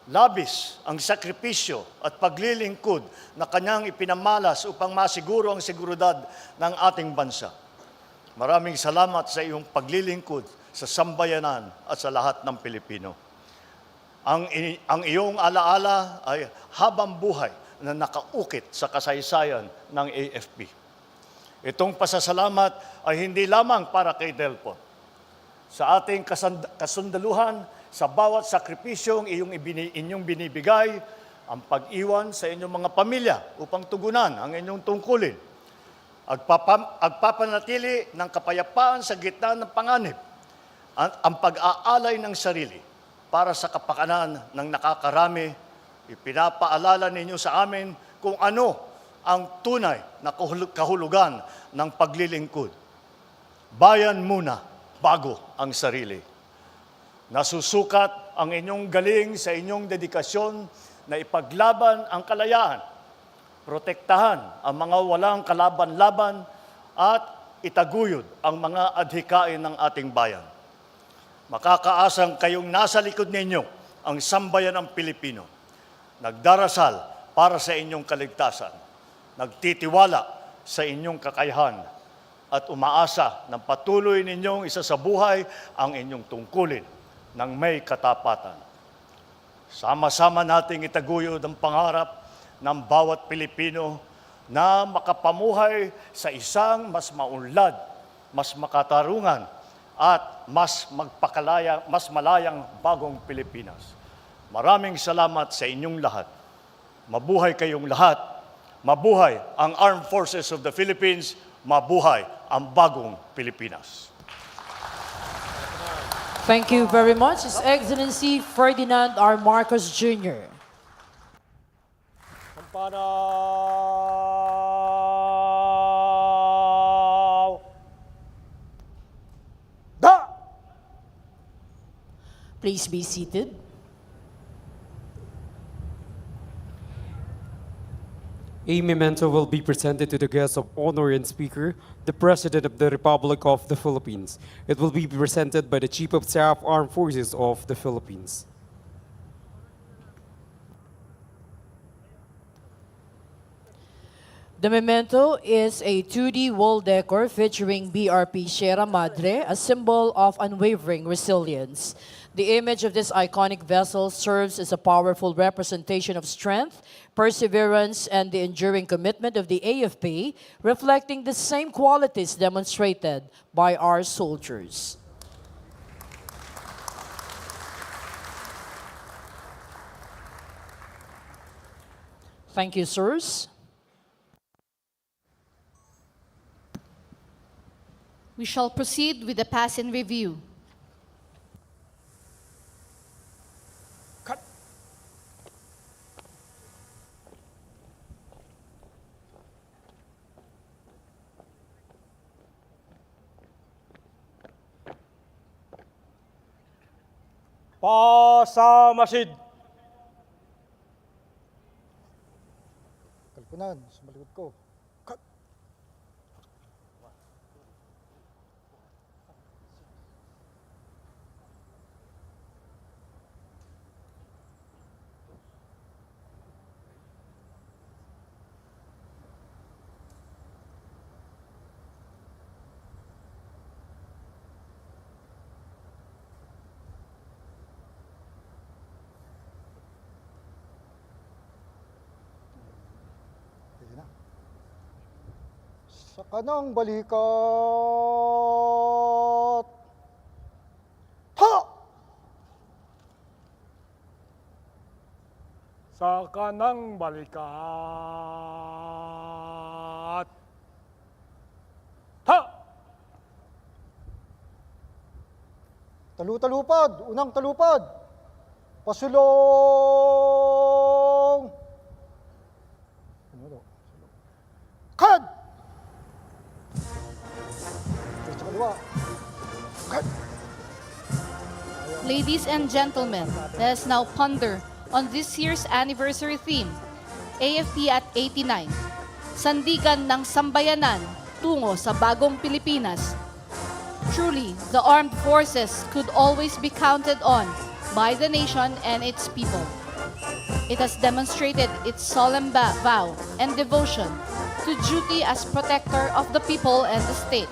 labis ang sakripisyo at paglilingkod na kanyang ipinamalas upang masiguro ang seguridad ng ating bansa. Maraming salamat sa iyong paglilingkod sa sambayanan at sa lahat ng Pilipino. Ang iyong alaala ay habang buhay na nakaukit sa kasaysayan ng AFP. Itong pasasalamat ay hindi lamang para kay Delpot. Sa ating kasundaluhan, sa bawat sakripisyong inyong binibigay, ang pag-iwan sa inyong mga pamilya upang tugunan ang inyong tungkulin, agpapanatili ng kapayapaan sa gitna ng panganib, ang pag-aalay ng sarili para sa kapakanan ng nakakarami, ipinapaalala ninyo sa amin kung ano ang tunay na kahulugan ng paglilingkod. Bayan muna bago ang sarili. Nasusukat ang inyong galing sa inyong dedikasyon na ipaglaban ang kalayaan, protektahan ang mga walang kalaban-laban at itaguyod ang mga adhikain ng ating bayan. Makakaasang kayong nasa likod ninyo ang sambayan ng Pilipino. Nagdarasal para sa inyong kaligtasan. Nagtitiwala sa inyong kakayahan at umaasa ng patuloy ninyong isa sa buhay ang inyong tungkulin ng may katapatan. Sama-sama nating itaguyod ang pangarap ng bawat Pilipino na makapamuhay sa isang mas maunlad, mas makatarungan, at mas malayang bagong Pilipinas. Maraming salamat sa inyong lahat. Mabuhay kayong lahat. Mabuhay ang Armed Forces of the Philippines. Mabuhay ang bagong Pilipinas. Thank you very much, His Excellency Ferdinand R. Marcos Jr. Sampanaw! Da! Please be seated. A memento will be presented to the guest of honor and speaker, the President of the Republic of the Philippines. It will be presented by the Chief of Staff, Armed Forces of the Philippines. The memento is a 2D wall decor featuring BRP Sierra Madre, a symbol of unwavering resilience. The image of this iconic vessel serves as a powerful representation of strength, perseverance, and the enduring commitment of the AFP, reflecting the same qualities demonstrated by our soldiers. Thank you, sirs. We shall proceed with the pass in review. Pasamasid! Kalpunan, sa malikod ko. Sige na. Sa kanang balikat. Ha! Sa kanang balikat. Ha! Talu-talupad, unang talupad. Pasulong. Kad! Sa kaliwa. Kad! Ladies and gentlemen, let us now ponder on this year's anniversary theme, AFP at 89, Sandigan ng Sambayanan tungo sa Bagong Pilipinas. Truly, the armed forces could always be counted on by the nation and its people. It has demonstrated its solemn vow and devotion to duty as protector of the people and the state,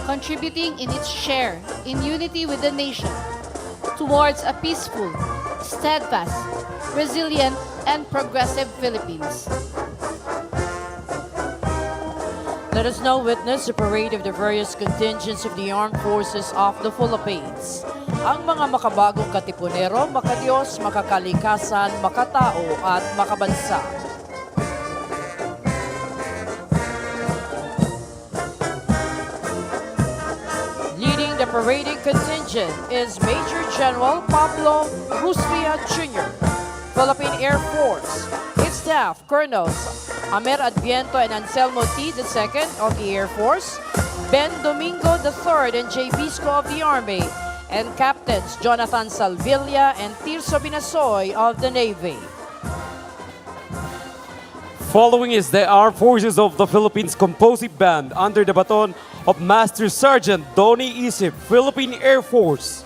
contributing in its share in unity with the nation towards a peaceful, steadfast, resilient, and progressive Philippines. Let us now witness the parade of the various contingents of the Armed Forces of the Philippines. Ang mga makabagong katipunero, makadiyos, makakalikasan, makatao at makabansa. Leading the parading contingent is Major General Pablo Rusria Jr., Philippine Air Force. Its staff, Colonels Amer Adviento and Anselmo T. II of the Air Force, Ben Domingo III and J. Bisco of the Army, and Captains Jonathan Salvilla and Tirso Binasoy of the Navy. Following is the Armed Forces of the Philippines Composite Band under the baton of Master Sergeant Donnie Isip, Philippine Air Force.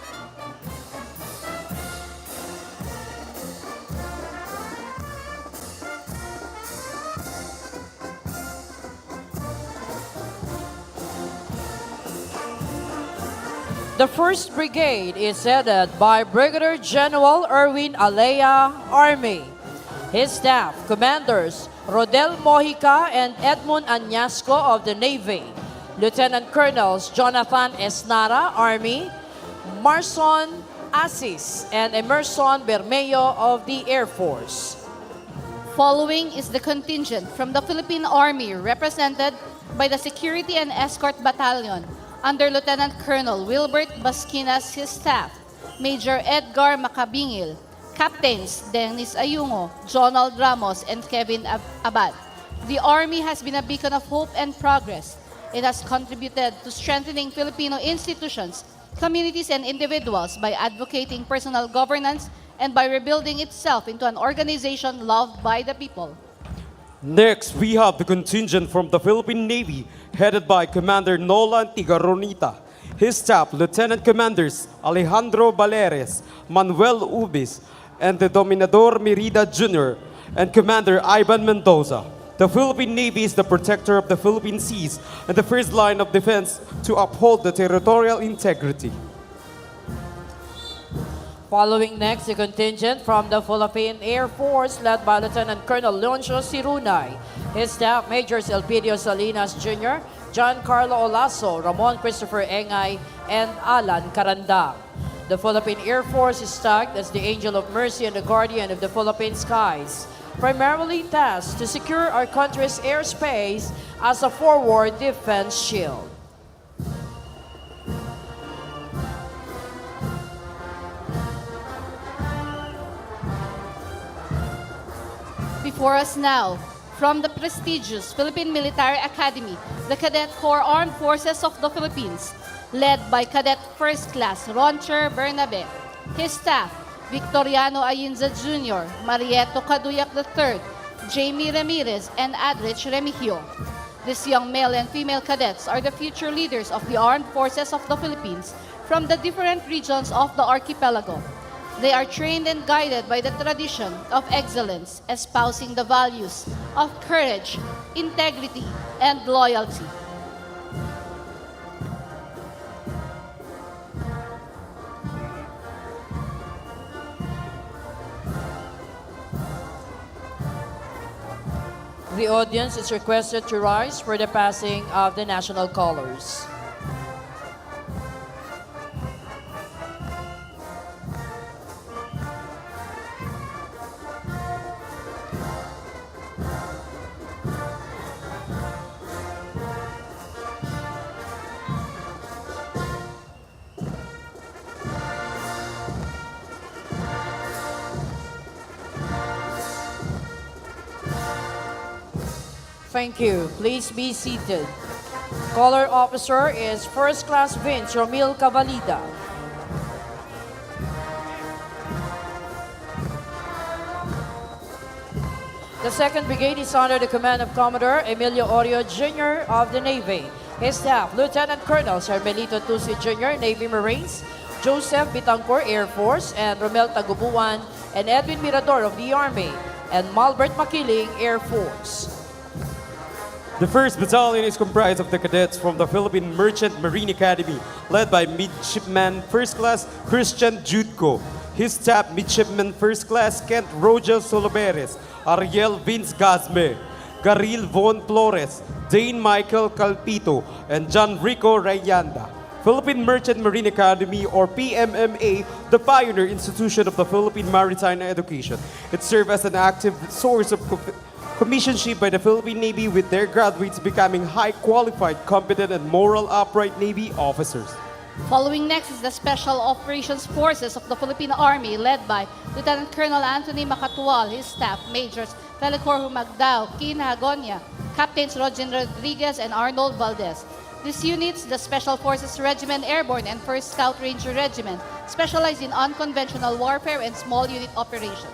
The 1st Brigade is headed by Brigadier General Erwin Alea, Army. His staff, Commanders Rodel Mojica and Edmund Añasco of the Navy. Lieutenant Colonels Jonathan Esnara, Army. Marson Asis and Emerson Bermeo of the Air Force. Following is the contingent from the Philippine Army represented by the Security and Escort Battalion under Lieutenant Colonel Wilbert Basquinas, his staff, Major Edgar Macabingil, Captains Dennis Ayungo, Jonald Ramos, and Kevin Abad. The Army has been a beacon of hope and progress. It has contributed to strengthening Filipino institutions, communities, and individuals by advocating personal governance and by rebuilding itself into an organization loved by the people. Next, we have the contingent from the Philippine Navy, headed by Commander Nolan Tigaronita. His staff, Lieutenant Commanders Alejandro Baleres, Manuel Ubis, and the Dominador Merida Jr., and Commander Ivan Mendoza. The Philippine Navy is the protector of the Philippine seas and the first line of defense to uphold the territorial integrity. Following next, the contingent from the Philippine Air Force led by Lieutenant Colonel Leoncio Sirunay. His staff, Majors Elpidio Salinas Jr., Giancarlo Olaso, Ramon Christopher Engay, and Alan Carandang. The Philippine Air Force is tagged as the Angel of Mercy and the Guardian of the Philippine skies, primarily tasked to secure our country's airspace as a forward defense shield. Before us now, from the prestigious Philippine Military Academy, the Cadet Corps Armed Forces of the Philippines, led by Cadet First Class Roncher Bernabe. His staff, Victoriano Ayinza Jr., Marieto Caduyak III, Jamie Ramirez, and Adrich Remigio. These young male and female cadets are the future leaders of the Armed Forces of the Philippines from the different regions of the archipelago. They are trained and guided by the tradition of excellence, espousing the values of courage, integrity, and loyalty. The audience is requested to rise for the passing of the national colors. Thank you. Please be seated. Color officer is First Class Vince Romil Cavalida. The 2nd Brigade is under the command of Commodore Emilio Orio Jr. of the Navy. His staff, Lieutenant Colonel Carmelito Tusi Jr., Navy Marines, Joseph Bitancor, Air Force, and Romel Tagubuan and Edwin Mirador of the Army, and Malbert Makiling, Air Force. The 1st Battalion is comprised of the cadets from the Philippine Merchant Marine Academy, led by Midshipman First Class Christian Judco. His staff, Midshipman First Class Kent Rogel Soloberes, Ariel Vince Gazme, Garil Von Flores, Dane Michael Calpito, and John Rico Rayanda. Philippine Merchant Marine Academy, or PMMA, the pioneer institution of the Philippine maritime education. It served as an active source of commissionship by the Philippine Navy, with their graduates becoming high qualified, competent, and moral upright Navy officers. Following next is the Special Operations Forces of the Philippine Army, led by Lieutenant Colonel Anthony Macatual, his staff, Majors Felicor Humagdao, Keen Hagonia, Captains Rogen Rodriguez, and Arnold Valdez. These units, the Special Forces Regiment Airborne and 1st Scout Ranger Regiment, specialize in unconventional warfare and small unit operations.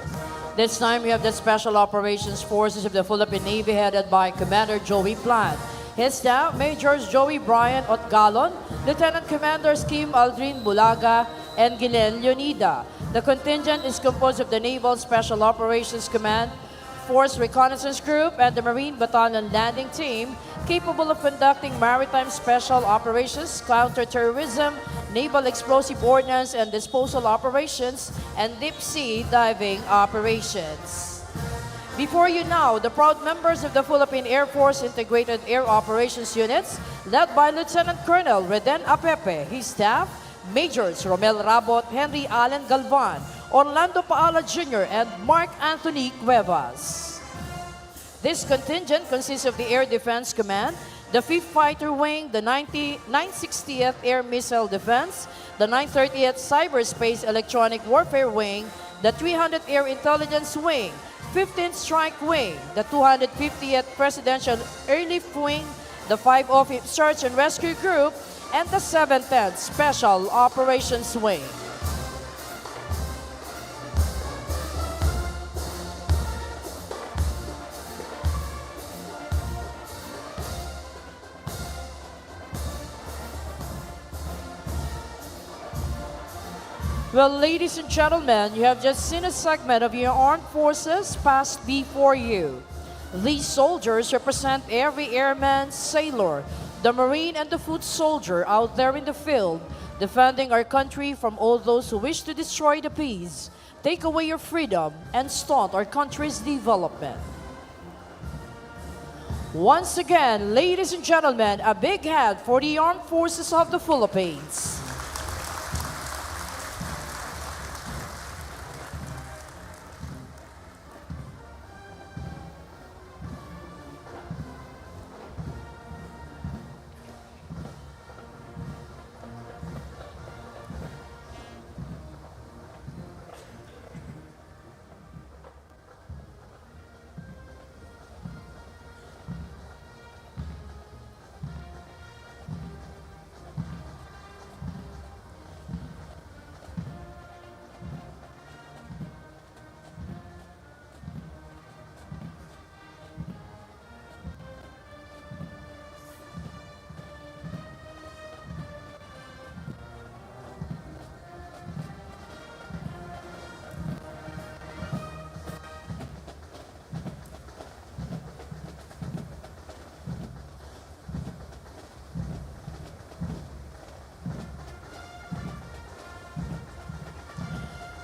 This time, we have the Special Operations Forces of the Philippine Navy headed by Commander Joey Plant. His staff, Majors Joey Brian Otgalon, Lieutenant Commanders Kim Aldrin Bulaga, and Gilen Leonida. The contingent is composed of the Naval Special Operations Command, Force Reconnaissance Group, and the Marine Battalion Landing Team, capable of conducting maritime special operations, counterterrorism, naval explosive ordnance and disposal operations, and deep-sea diving operations. Before you now, the proud members of the Philippine Air Force Integrated Air Operations Units, led by Lieutenant Colonel Reden Apepe, his staff, Majors Romel Rabot, Henry Allen Galvan, Orlando Paala Jr., and Mark Anthony Cuevas. This contingent consists of the Air Defense Command, the 5th Fighter Wing, the 960th Air Missile Defense, the 930th Cyberspace Electronic Warfare Wing, the 300th Air Intelligence Wing, 15th Strike Wing, the 250th Presidential Airlift Wing, the 505th Search and Rescue Group, and the 7th Special Operations Wing. Well, ladies and gentlemen, you have just seen a segment of your armed forces pass before you. These soldiers represent every airman, sailor, the Marine, and the foot soldier out there in the field, defending our country from all those who wish to destroy the peace, take away your freedom, and stunt our country's development. Once again, ladies and gentlemen, a big hand for the Armed Forces of the Philippines.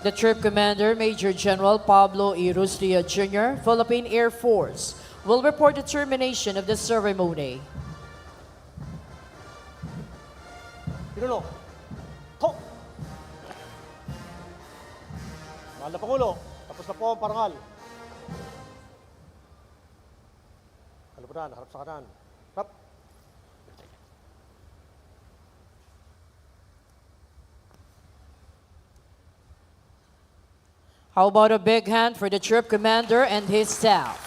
The Troop Commander, Major General Pablo Irustria Jr., Philippine Air Force, will report the termination of the ceremony. Pinuno. Tok! Mahal na Pangulo, tapos na po ang parangal. Kalupunan, harap sa kanan. Harap. How about a big hand for the Troop Commander and his staff?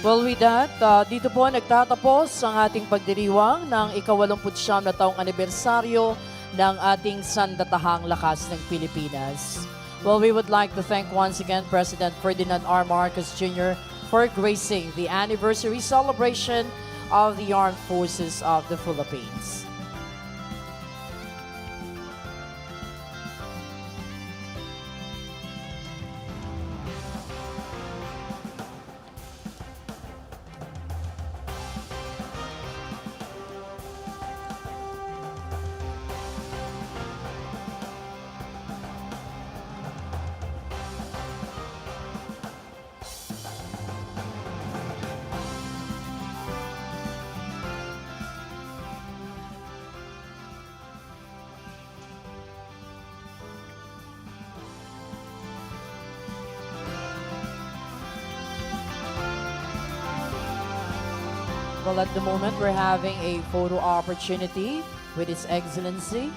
Well, with that, dito po nagtatapos ang ating pagdiriwang ng ika-89 na taong anibersaryo ng ating sandatahang lakas ng Pilipinas. Well, we would like to thank once again President Ferdinand R. Marcos Jr. for gracing the anniversary celebration of the Armed Forces of the Philippines. Well, at the moment, we're having a photo opportunity with His Excellency